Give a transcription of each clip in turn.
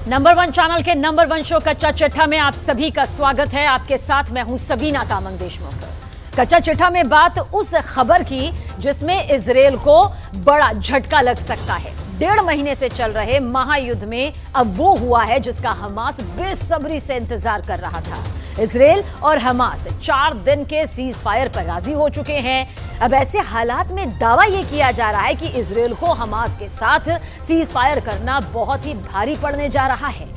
Number 1 channel के number 1 show कच्चा चिट्ठा में आप सभी का स्वागत है। आपके साथ मैं हूं सबीना तामंग देशमुख। कच्चा चिट्ठा में बात उस खबर की जिसमें इजरायल को बड़ा झटका लग सकता है। 1.5 महीने से चल रहे महायुद्ध में अब वो हुआ है जिसका हमास बेसब्री से इंतजार कर रहा था। इजरायल और हमास 4 दिन के सीज फायर पर राजी हो चुके हैं। अब ऐसे हालात में दावा यह किया जा रहा है कि इजरायल को हमास के साथ सीज फायर करना बहुत ही भारी पड़ने जा रहा है।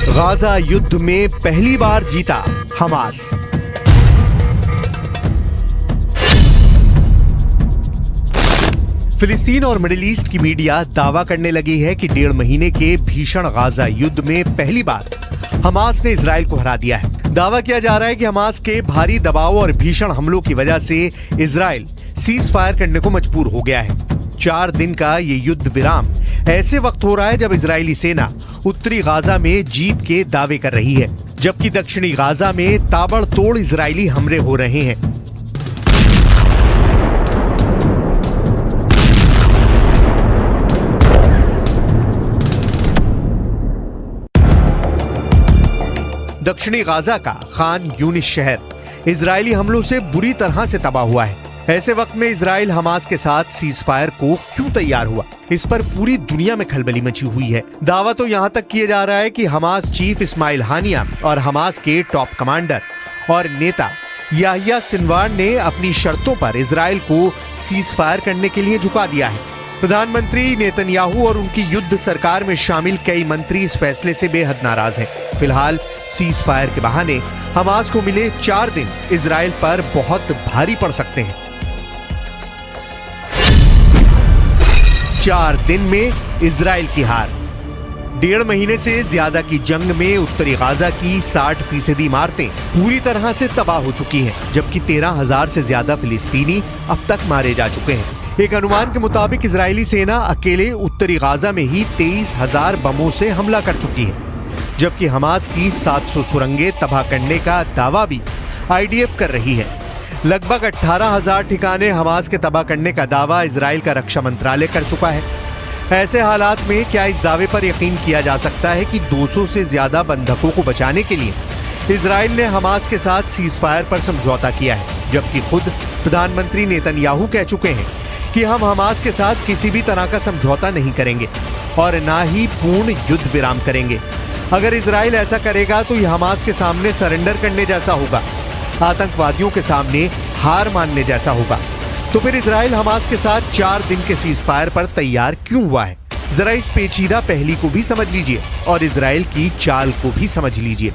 गाजा युद्ध में पहली बार जीता हमास। फिलिस्तीन और मिडिल ईस्ट की मीडिया दावा करने लगी है कि 1.5 महीने के भीषण गाजा युद्ध में पहली बार हमास ने इजराइल को हरा दिया है। दावा किया जा रहा है कि हमास के भारी दबाव और भीषण हमलों की वजह से इजराइल सीज फायर करने को मजबूर हो गया है। 4 दिन का ये युद्ध विराम ऐसे वक्त हो रहा है जब इजरायली सेना उत्तरी गाजा में जीत के दावे कर रही है, जबकि दक्षिणी गाजा में ताबड़तोड़ इजरायली हमले हो रहे हैं। दक्षिणी गाजा का खान यूनिस शहर इजरायली हमलों से बुरी तरह से तबाह हुआ है। ऐसे वक्त में इजराइल हमास के साथ सीज फायर को क्यों तैयार हुआ, इस पर पूरी दुनिया में खलबली मची हुई है। दावा तो यहाँ तक किया जा रहा है कि हमास चीफ इस्माइल हानिया और हमास के टॉप कमांडर और नेता याहिया सिनवार ने अपनी शर्तों पर इजराइल को सीज फायर करने के लिए झुका दिया है। प्रधानमंत्री नेतन्याहू और उनकी युद्ध सरकार में शामिल कई मंत्री इस फैसले से बेहद नाराज हैं। फिलहाल सीज फायर के बहाने हमास को मिले 4 दिन इजराइल पर बहुत भारी पड़ सकते हैं। 4 दिन में इजराइल की हार। 1.5 महीने से ज्यादा की जंग में उत्तरी गाजा की 60% इमारतें पूरी तरह से तबाह हो चुकी हैं, जबकि 13,000 से ज्यादा फिलिस्तीनी अब तक मारे जा चुके हैं। एक अनुमान के मुताबिक इजरायली सेना अकेले उत्तरी गाजा में ही 23,000 बमों से हमला कर चुकी है, जबकि हमास की 700 सुरंगें तबाह करने का दावा भी आईडीएफ कर रही है। लगभग 18,000 ठिकाने हमास के तबाह करने का दावा इजराइल का रक्षा मंत्रालय कर चुका है। ऐसे हालात में क्या इस दावे पर यकीन किया जा सकता है कि 200 से ज्यादा बंधकों को बचाने के लिए इजराइल ने हमास के साथ सीज फायर पर समझौता किया है, जबकि खुद प्रधानमंत्री नेतन्याहू कह चुके हैं कि हम हमास के साथ किसी भी तरह का समझौता नहीं करेंगे और ना ही पूर्ण युद्ध विराम करेंगे। अगर इजराइल ऐसा करेगा तो यह हमास के सामने सरेंडर करने जैसा होगा, आतंकवादियों के सामने हार मानने जैसा होगा। तो फिर इजराइल हमास के साथ 4 दिन के सीज फायर पर तैयार क्यों हुआ है? जरा इस पेचीदा पहली को भी समझ लीजिए और इजराइल की चाल को भी समझ लीजिए।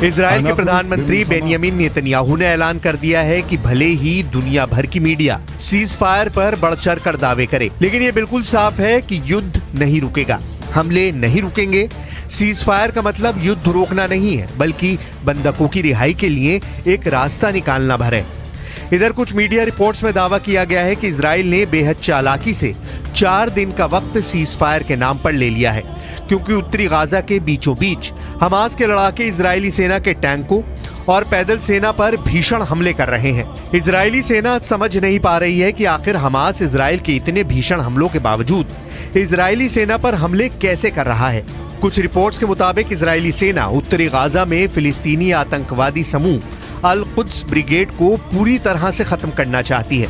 इजराइल के प्रधानमंत्री बेंयामिन नेतन्याहू ने ऐलान कर दिया है कि भले ही दुनिया भर की मीडिया सीज फायर पर बढ़-चढ़ कर दावे करे, लेकिन ये बिल्कुल साफ है कि युद्ध नहीं रुकेगा, हमले नहीं रुकेंगे। सीज फायर का मतलब युद्ध रोकना नहीं है, बल्कि बंधकों की रिहाई के लिए एक रास्ता निकालना भर है। इधर कुछ मीडिया रिपोर्ट्स में दावा किया गया है कि इजराइल ने बेहद चालाकी से 4 दिन का वक्त सीज फायर के नाम पर ले लिया है, क्योंकि उत्तरी गाजा के बीचों बीच हमास के लड़ाके इजरायली सेना के टैंकों और पैदल सेना पर भीषण हमले कर रहे हैं। इजरायली सेना समझ नहीं पा रही है कि आखिर हमास इजराइल के इतने भीषण हमलों के बावजूद इजरायली सेना पर हमले कैसे कर रहा है। कुछ रिपोर्ट्स के मुताबिक इजरायली सेना उत्तरी गाजा में फिलिस्तीनी आतंकवादी समूह अल कुद्स ब्रिगेड को पूरी तरह से खत्म करना चाहती है,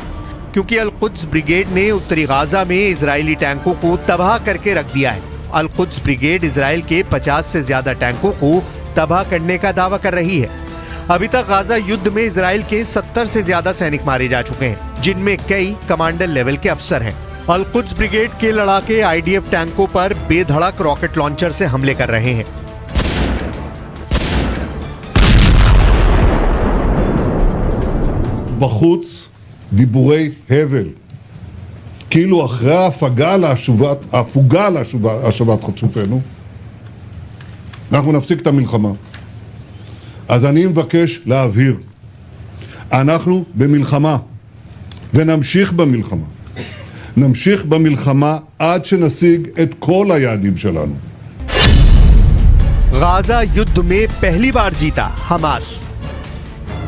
क्योंकि अल कुद्स ब्रिगेड ने उत्तरी गाजा में इजरायली टैंकों को तबाह करके रख दिया है। अल कुद्स ब्रिगेड इजराइल के 50 से ज्यादा टैंकों को तबाह करने का दावा कर रही है। अभी तक गाजा युद्ध में इजराइल के 70 से ज्यादा सैनिक मारे जा चुके हैं, जिनमें कई कमांडर लेवल के अफसर हैं। अल कुद्स ब्रिगेड के लड़ाके आईडीएफ टैंकों पर बेधड़क रॉकेट लॉन्चर से हमले कर रहे हैं। בחוץ דיבורי הבל. כאילו אחרי ההפוגה להשבת חטופינו, אנחנו נפסיק את המלחמה. אז אני מבקש להבהיר, אנחנו במלחמה, ונמשיך במלחמה. נמשיך במלחמה עד שנשיג את כל היעדים שלנו. गाजा युद्ध में पहली बार जीता हमास।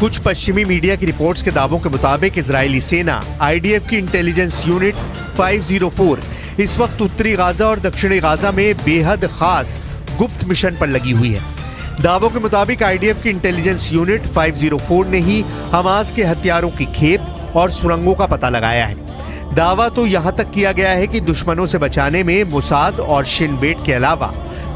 कुछ पश्चिमी मीडिया की रिपोर्ट्स के दावों के मुताबिक इजरायली सेना आईडीएफ की इंटेलिजेंस यूनिट 504 इस वक्त उत्तरी गाजा और दक्षिणी गाजा में बेहद खास गुप्त मिशन पर लगी हुई है। दावों के मुताबिक आईडीएफ की इंटेलिजेंस यूनिट 504 ने ही हमास के हथियारों की खेप और सुरंगों का पता लगाया है। दावा तो यहां तक किया गया है कि दुश्मनों से बचाने में मुसाद और शिन बेट के अलावा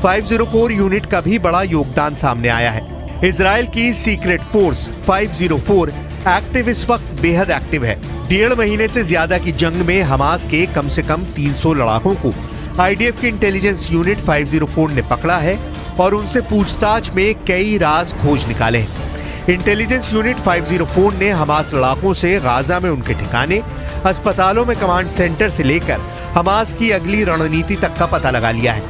504 यूनिट का भी बड़ा योगदान सामने आया है। इजराइल की सीक्रेट फोर्स 504 एक्टिव इस वक्त बेहद एक्टिव है। 1.5 महीने से ज्यादा की जंग में हमास के कम से कम 300 लड़ाकों को आईडीएफ की इंटेलिजेंस यूनिट 504 ने पकड़ा है और उनसे पूछताछ में कई राज खोज निकाले हैं। इंटेलिजेंस यूनिट 504 ने हमास लड़ाकों से गाजा में उनके ठिकाने, अस्पतालों में कमांड सेंटर से लेकर हमास की अगली रणनीति तक का पता लगा लिया है,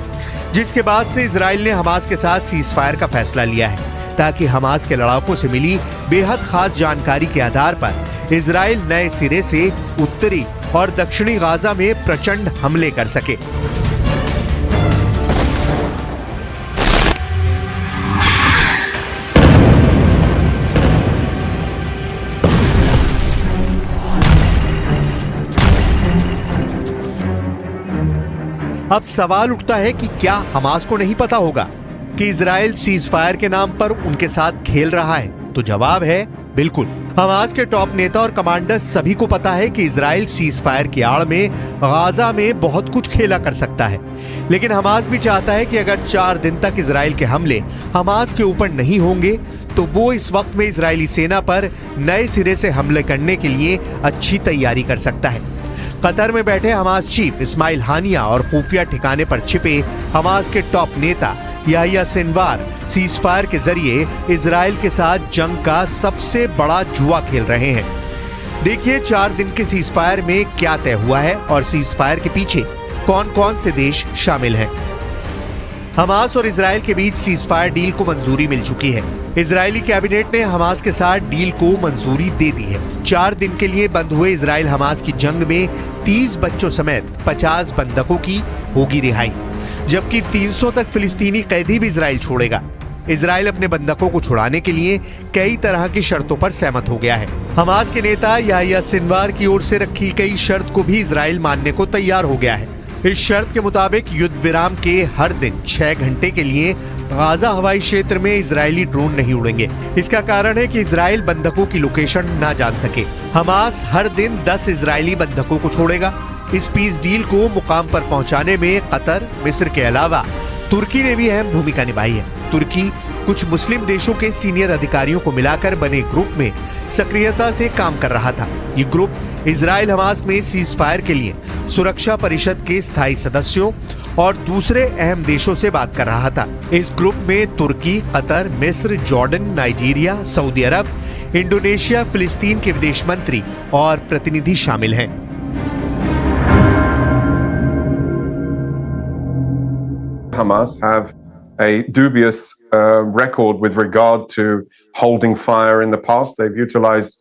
जिसके बाद से इजराइल ने हमास के साथ सीज फायर का फैसला लिया है ताकि हमास के लड़ाकों से मिली बेहद खास जानकारी के आधार पर इजराइल नए सिरे से उत्तरी और दक्षिणी गाजा में प्रचंड हमले कर सके। अब सवाल उठता है कि क्या हमास को नहीं पता होगा कि इजराइल सीज फायर के नाम पर उनके साथ खेल रहा है? तो जवाब है बिल्कुल। हमास के टॉप नेता और कमांडर सभी को पता है कि इजराइल सीज फायर की आड़ में गाजा में बहुत कुछ खेला कर सकता है, लेकिन हमास भी चाहता है कि अगर 4 दिन तक इजराइल के हमले हमास के ऊपर नहीं होंगे तो वो इस वक्त में इजरायली सेना पर नए सिरे से हमले करने के लिए अच्छी तैयारी कर सकता है। कतर में बैठे हमास चीफ इस्माइल हानिया और खुफिया ठिकाने पर छिपे हमास के टॉप नेता याहिया सिनवार सीज फायर के जरिए इजराइल के साथ जंग का सबसे बड़ा जुआ खेल रहे हैं। देखिए 4 दिन के सीज फायर में क्या तय हुआ है और सीज फायर के पीछे कौन कौन से देश शामिल हैं। हमास और इजराइल के बीच सीज फायर डील को मंजूरी मिल चुकी है। इजरायली कैबिनेट ने हमास के साथ डील को मंजूरी दे दी है। 4 दिन के लिए बंद हुए इजराइल हमास की जंग में 30 बच्चों समेत 50 बंधकों की होगी रिहाई, जबकि 300 तक फिलिस्तीनी कैदी भी इजराइल छोड़ेगा। इजराइल अपने बंधकों को छुड़ाने के लिए कई तरह की शर्तों पर सहमत हो गया है। हमास के नेता याहिया सिनवार की ओर से रखी गई शर्त को भी इजराइल मानने को तैयार हो गया है। इस शर्त के मुताबिक युद्ध विराम के हर दिन 6 घंटे के लिए गाजा हवाई क्षेत्र में इजरायली ड्रोन नहीं उड़ेंगे। इसका कारण है कि इजराइल बंधकों की लोकेशन ना जान सके। हमास हर दिन 10 इजरायली बंधकों को छोड़ेगा। इस पीस डील को मुकाम पर पहुंचाने में कतर, मिस्र के अलावा तुर्की ने भी अहम भूमिका निभाई है। तुर्की कुछ मुस्लिम देशों के सीनियर अधिकारियों को मिलाकर बने ग्रुप में सक्रियता से काम कर रहा था। ये ग्रुप इजराइल हमास में सीज फायर के लिए सुरक्षा परिषद के स्थायी सदस्यों और दूसरे अहम देशों से बात कर रहा था। इस ग्रुप में तुर्की, कतर, मिस्र, जॉर्डन, नाइजीरिया, सऊदी अरब, इंडोनेशिया, फिलिस्तीन के विदेश मंत्री और प्रतिनिधि शामिल हैं। Hamas have a dubious record with regard to holding fire in the past. They've utilized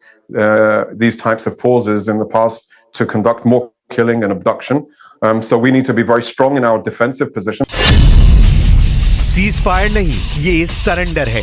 these types of pauses in the past to conduct more killing and abduction. So we need to be very strong in our defensive position. Cease fire नहीं, ये surrender है।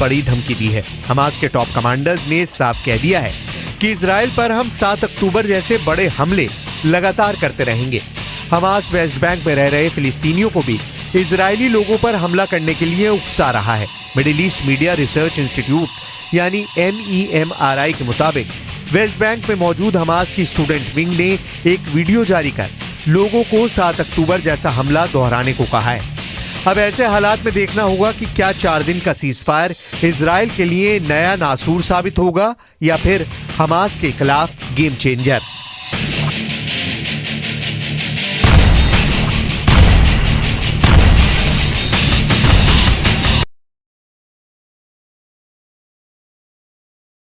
बड़ी धमकी दी है। Hamas के top commanders ने साफ कह दिया है कि इजराइल पर हम 7 अक्टूबर जैसे बड़े हमले लगातार करते रहेंगे। हमास वेस्ट बैंक में रह रहे फिलिस्तीनियों को भी इजरायली लोगों पर हमला करने के लिए उकसा रहा है। Middle east media research institute यानी MEMRI के मुताबिक वेस्ट बैंक में मौजूद हमास की स्टूडेंट विंग ने एक वीडियो जारी कर लोगों को 7 अक्टूबर जैसा हमला दोहराने को कहा है। अब ऐसे हालात में देखना होगा कि क्या 4 दिन का सीजफायर इजराइल के लिए नया नासूर साबित होगा या फिर हमास के खिलाफ गेम चेंजर।